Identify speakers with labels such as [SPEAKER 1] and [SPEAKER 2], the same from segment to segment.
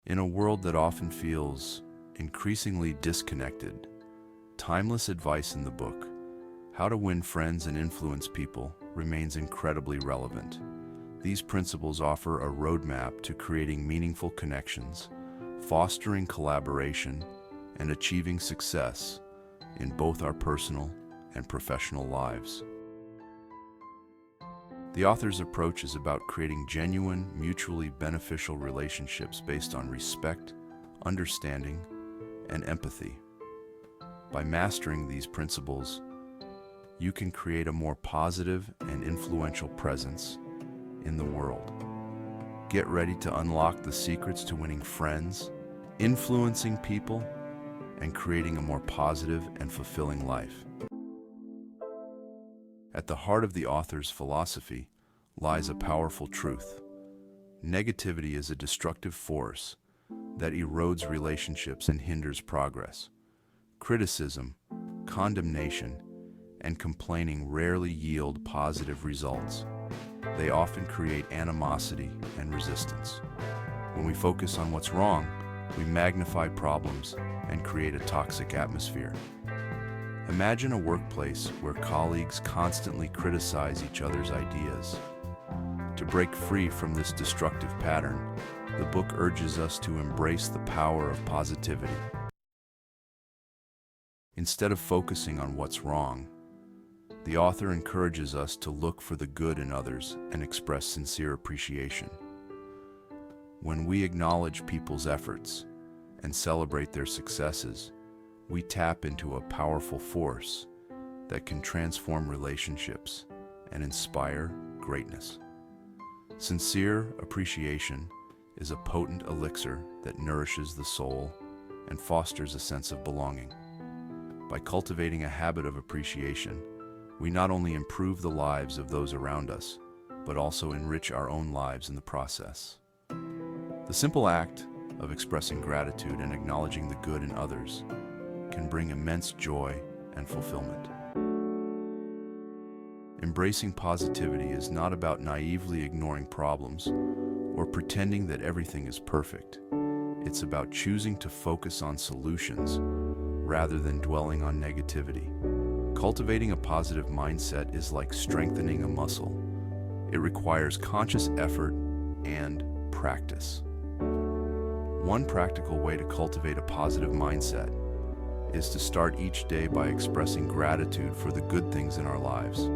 [SPEAKER 1] In a world that often feels increasingly disconnected, timeless advice in the book, How to Win Friends and Influence People, remains incredibly relevant. These principles offer a roadmap to creating meaningful connections, fostering collaboration, and achieving success in both our personal and professional lives. The author's approach is about creating genuine, mutually beneficial relationships based on respect, understanding, and empathy. By mastering these principles, you can create a more positive and influential presence in the world. Get ready to unlock the secrets to winning friends, influencing people, and creating a more positive and fulfilling life. At the heart of the author's philosophy lies a powerful truth. Negativity is a destructive force that erodes relationships and hinders progress. Criticism, condemnation, and complaining rarely yield positive results. They often create animosity and resistance. When we focus on what's wrong, we magnify problems and create a toxic atmosphere. Imagine a workplace where colleagues constantly criticize each other's ideas. To break free from this destructive pattern, the book urges us to embrace the power of positivity. Instead of focusing on what's wrong, the author encourages us to look for the good in others and express sincere appreciation. When we acknowledge people's efforts and celebrate their successes, we tap into a powerful force that can transform relationships and inspire greatness. Sincere appreciation is a potent elixir that nourishes the soul and fosters a sense of belonging. By cultivating a habit of appreciation, we not only improve the lives of those around us, but also enrich our own lives in the process. The simple act of expressing gratitude and acknowledging the good in others can bring immense joy and fulfillment. Embracing positivity is not about naively ignoring problems or pretending that everything is perfect. It's about choosing to focus on solutions rather than dwelling on negativity. Cultivating a positive mindset is like strengthening a muscle. It requires conscious effort and practice. One practical way to cultivate a positive mindset is to start each day by expressing gratitude for the good things in our lives.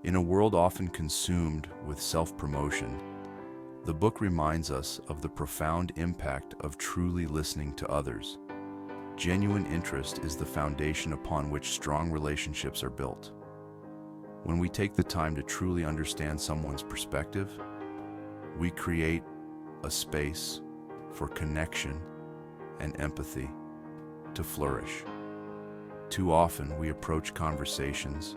[SPEAKER 1] In a world often consumed with self-promotion, the book reminds us of the profound impact of truly listening to others. Genuine interest is the foundation upon which strong relationships are built. When we take the time to truly understand someone's perspective, we create a space for connection and empathy to flourish. Too often, we approach conversations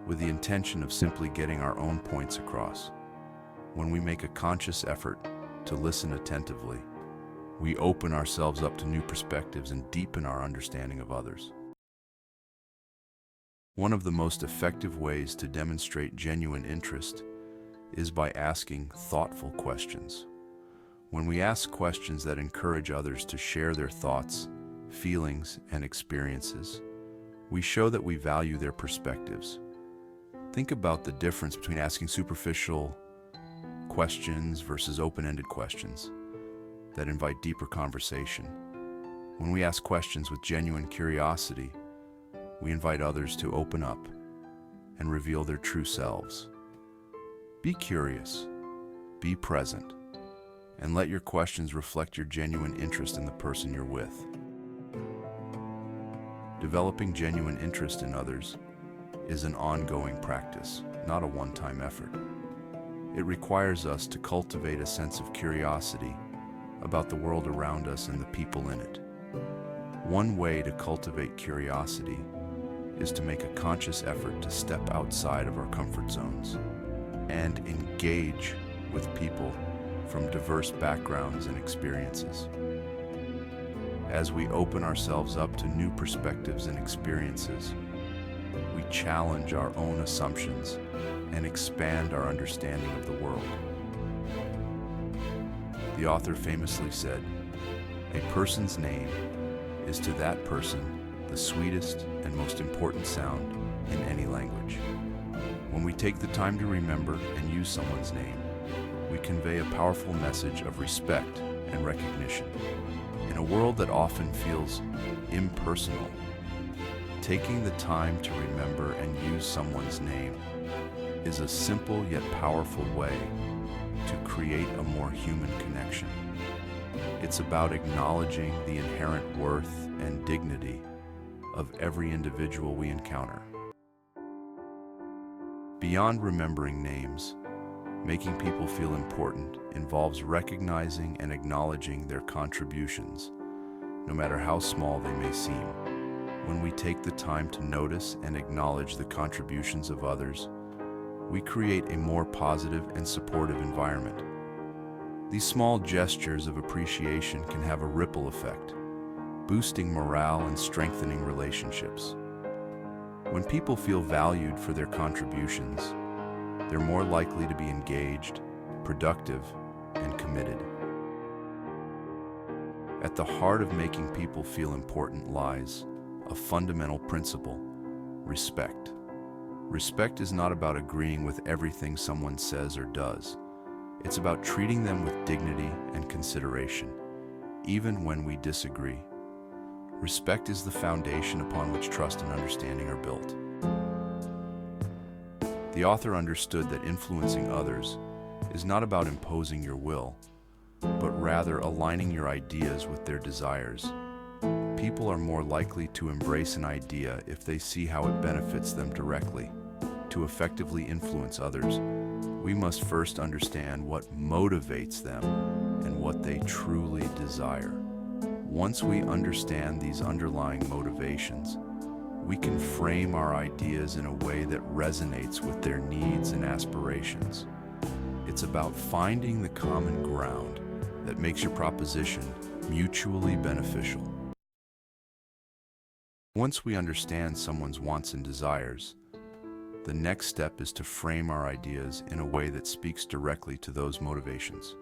[SPEAKER 1] with the intention of simply getting our own points across. When we make a conscious effort to listen attentively, we open ourselves up to new perspectives and deepen our understanding of others. One of the most effective ways to demonstrate genuine interest is by asking thoughtful questions. When we ask questions that encourage others to share their thoughts, feelings, and experiences, we show that we value their perspectives. Think about the difference between asking superficial questions versus open-ended questions that invite deeper conversation. When we ask questions with genuine curiosity, we invite others to open up and reveal their true selves. Be curious, be present, and let your questions reflect your genuine interest in the person you're with. Developing genuine interest in others is an ongoing practice, not a one-time effort. It requires us to cultivate a sense of curiosity about the world around us and the people in it. One way to cultivate curiosity is to make a conscious effort to step outside of our comfort zones and engage with people from diverse backgrounds and experiences. As we open ourselves up to new perspectives and experiences, we challenge our own assumptions and expand our understanding of the world. The author famously said, "A person's name is to that person the sweetest and most important sound in any language." When we take the time to remember and use someone's name, we convey a powerful message of respect and recognition. In a world that often feels impersonal, taking the time to remember and use someone's name is a simple yet powerful way to create a more human connection. It's about acknowledging the inherent worth and dignity of every individual we encounter. Beyond remembering names, making people feel important involves recognizing and acknowledging their contributions, no matter how small they may seem. When we take the time to notice and acknowledge the contributions of others, we create a more positive and supportive environment. These small gestures of appreciation can have a ripple effect, boosting morale and strengthening relationships. When people feel valued for their contributions, they're more likely to be engaged, productive, and committed. At the heart of making people feel important lies a fundamental principle: respect. Respect is not about agreeing with everything someone says or does. It's about treating them with dignity and consideration, even when we disagree. Respect is the foundation upon which trust and understanding are built. The author understood that influencing others is not about imposing your will, but rather aligning your ideas with their desires. People are more likely to embrace an idea if they see how it benefits them directly. To effectively influence others, we must first understand what motivates them and what they truly desire. Once we understand these underlying motivations, we can frame our ideas in a way that resonates with their needs and aspirations. It's about finding the common ground that makes your proposition mutually beneficial. Once we understand someone's wants and desires, the next step is to frame our ideas in a way that speaks directly to those motivations.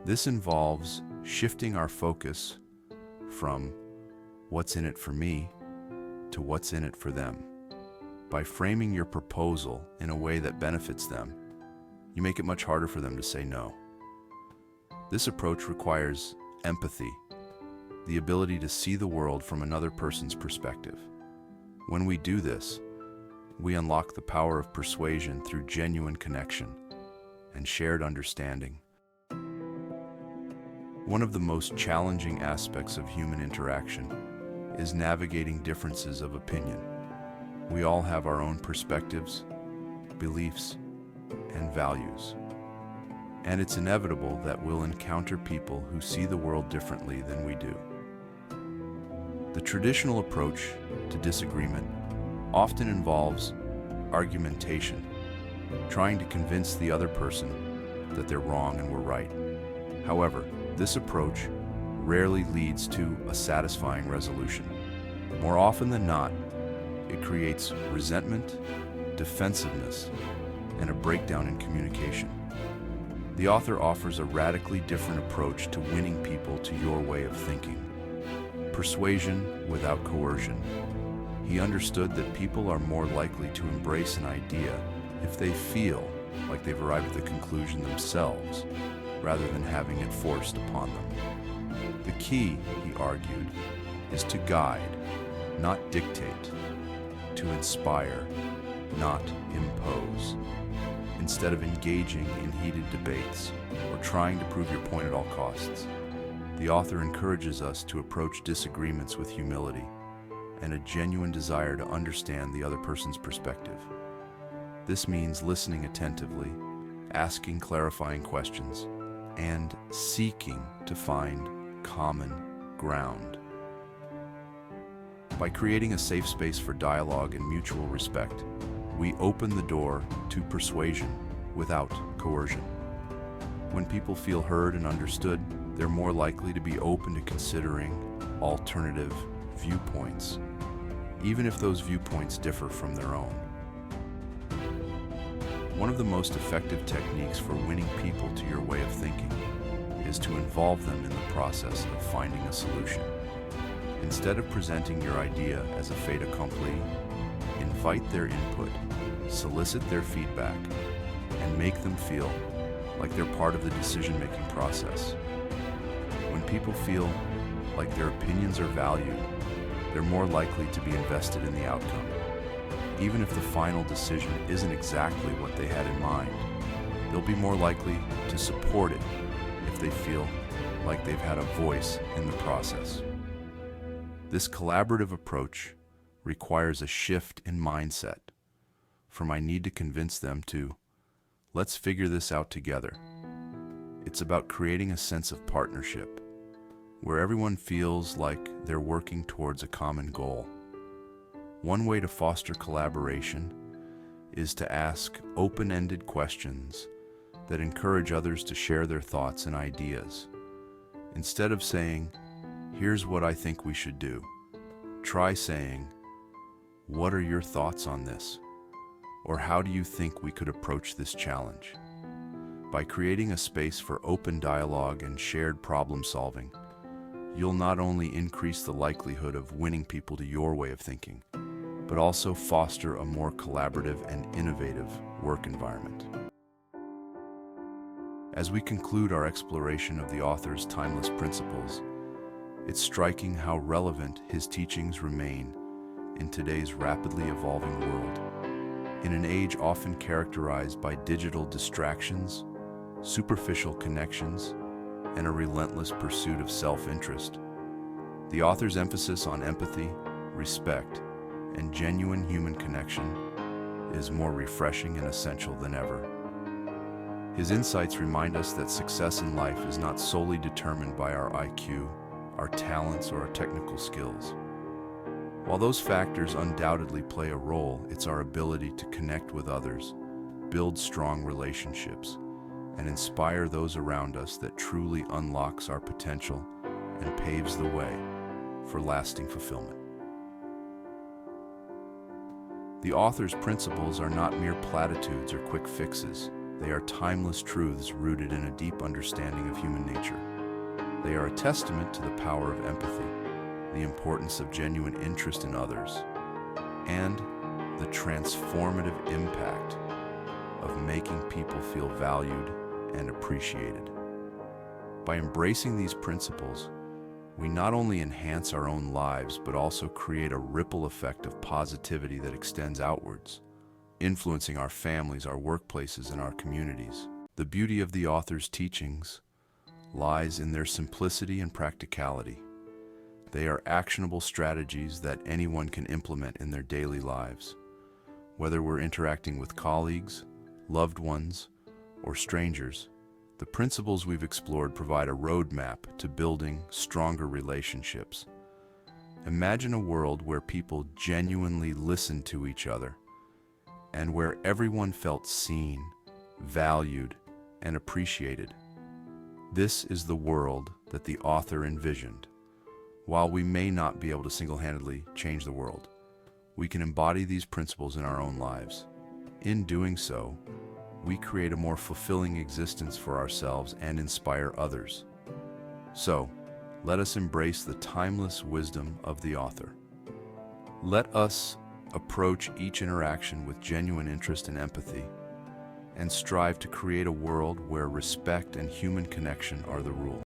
[SPEAKER 1] This involves shifting our focus from "what's in it for me" to "what's in it for them." By framing your proposal in a way that benefits them, you make it much harder for them to say no. This approach requires empathy, the ability to see the world from another person's perspective. When we do this, we unlock the power of persuasion through genuine connection and shared understanding. One of the most challenging aspects of human interaction is navigating differences of opinion. We all have our own perspectives, beliefs, and values. And it's inevitable that we'll encounter people who see the world differently than we do. The traditional approach to disagreement often involves argumentation, trying to convince the other person that they're wrong and we're right. However, this approach rarely leads to a satisfying resolution. More often than not, it creates resentment, defensiveness, and a breakdown in communication. The author offers a radically different approach to winning people to your way of thinking. Persuasion without coercion. He understood that people are more likely to embrace an idea if they feel like they've arrived at the conclusion themselves, rather than having it forced upon them. The key, he argued, is to guide, not dictate, to inspire, not impose. Instead of engaging in heated debates or trying to prove your point at all costs, the author encourages us to approach disagreements with humility and a genuine desire to understand the other person's perspective. This means listening attentively, asking clarifying questions, and seeking to find common ground. By creating a safe space for dialogue and mutual respect, we open the door to persuasion without coercion. When people feel heard and understood, they're more likely to be open to considering alternative viewpoints, even if those viewpoints differ from their own. One of the most effective techniques for winning people to your way of thinking is to involve them in the process of finding a solution. Instead of presenting your idea as a fait accompli, invite their input, solicit their feedback, and make them feel like they're part of the decision-making process. When people feel like their opinions are valued, they're more likely to be invested in the outcome. Even if the final decision isn't exactly what they had in mind, they'll be more likely to support it if they feel like they've had a voice in the process. This collaborative approach requires a shift in mindset from I need to convince them to let's figure this out together. It's about creating a sense of partnership where everyone feels like they're working towards a common goal. One way to foster collaboration is to ask open-ended questions that encourage others to share their thoughts and ideas. Instead of saying, "Here's what I think we should do," try saying, "What are your thoughts on this?" Or "How do you think we could approach this challenge?" By creating a space for open dialogue and shared problem solving, you'll not only increase the likelihood of winning people to your way of thinking, but also foster a more collaborative and innovative work environment. As we conclude our exploration of the author's timeless principles, it's striking how relevant his teachings remain in today's rapidly evolving world. In an age often characterized by digital distractions, superficial connections, and a relentless pursuit of self-interest, the author's emphasis on empathy, respect, and genuine human connection is more refreshing and essential than ever. His insights remind us that success in life is not solely determined by our IQ, our talents, or our technical skills. While those factors undoubtedly play a role, it's our ability to connect with others, build strong relationships, and inspire those around us that truly unlocks our potential and paves the way for lasting fulfillment. The author's principles are not mere platitudes or quick fixes. They are timeless truths rooted in a deep understanding of human nature. They are a testament to the power of empathy, the importance of genuine interest in others, and the transformative impact of making people feel valued and appreciated. By embracing these principles, we not only enhance our own lives, but also create a ripple effect of positivity that extends outwards, influencing our families, our workplaces, and our communities. The beauty of the author's teachings lies in their simplicity and practicality. They are actionable strategies that anyone can implement in their daily lives. Whether we're interacting with colleagues, loved ones, or strangers, the principles we've explored provide a roadmap to building stronger relationships. Imagine a world where people genuinely listen to each other and where everyone felt seen, valued, and appreciated. This is the world that the author envisioned. While we may not be able to single-handedly change the world, we can embody these principles in our own lives. In doing so, we create a more fulfilling existence for ourselves and inspire others. So, let us embrace the timeless wisdom of the author. Let us approach each interaction with genuine interest and empathy, and strive to create a world where respect and human connection are the rule.